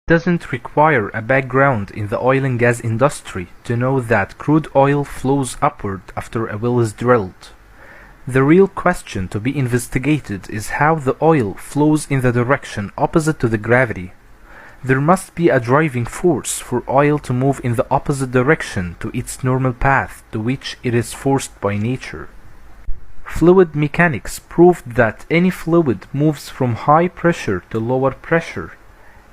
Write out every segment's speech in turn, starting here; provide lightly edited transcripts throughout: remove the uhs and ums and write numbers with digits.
Doesn't require a background in the oil and gas industry to know that crude oil flows upward after a well is drilled. The real question to be investigated is how the oil flows in the direction opposite to the gravity. There must be a driving force for oil to move in the opposite direction to its normal path to which it is forced by nature. Fluid mechanics proved that any fluid moves from high pressure to lower pressure.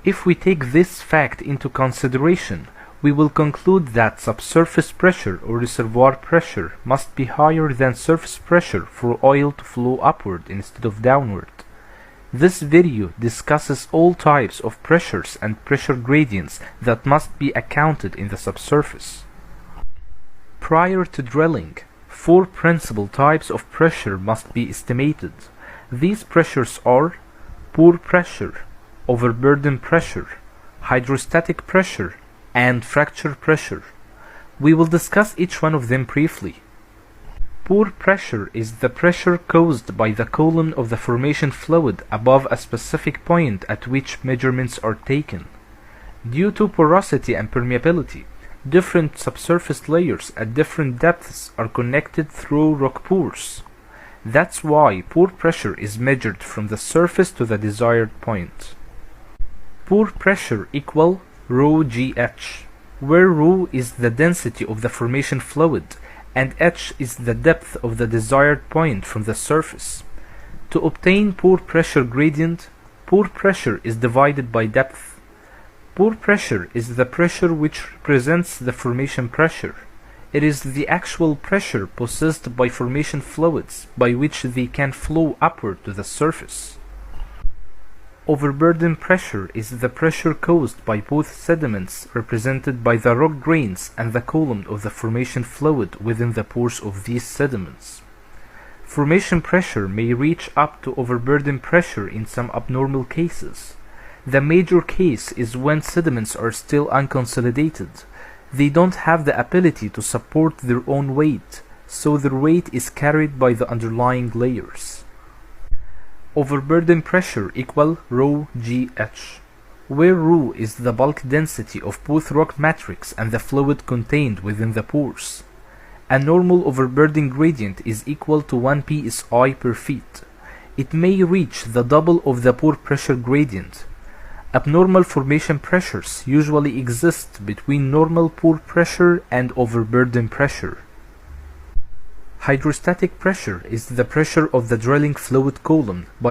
If we take this fact into consideration, we will conclude that subsurface pressure or reservoir pressure must be higher than surface pressure for oil to flow upward instead of downward. This video discusses all types of pressures and pressure gradients that must be accounted in the subsurface. Prior to drilling, 4 principal types of pressure must be estimated. These pressures are pore pressure, overburden pressure, hydrostatic pressure, and fracture pressure. We will discuss each one of them briefly. Pore pressure is the pressure caused by the column of the formation fluid above a specific point at which measurements are taken. Due to porosity and permeability, different subsurface layers at different depths are connected through rock pores. That's why pore pressure is measured from the surface to the desired point. Pore pressure equal ρgh, where ρ is the density of the formation fluid and h is the depth of the desired point from the surface. To obtain pore pressure gradient, pore pressure is divided by depth. Pore pressure is the pressure which represents the formation pressure. It is the actual pressure possessed by formation fluids by which they can flow upward to the surface. Overburden pressure is the pressure caused by both sediments represented by the rock grains and the column of the formation fluid within the pores of these sediments. Formation pressure may reach up to overburden pressure in some abnormal cases. The major case is when sediments are still unconsolidated. They don't have the ability to support their own weight, so their weight is carried by the underlying layers. Overburden pressure equal ρgh, where ρ is the bulk density of both rock matrix and the fluid contained within the pores. A normal overburden gradient is equal to 1 psi per feet. It may reach the double of the pore pressure gradient. Abnormal formation pressures usually exist between normal pore pressure and overburden pressure. Hydrostatic pressure is the pressure of the drilling fluid column by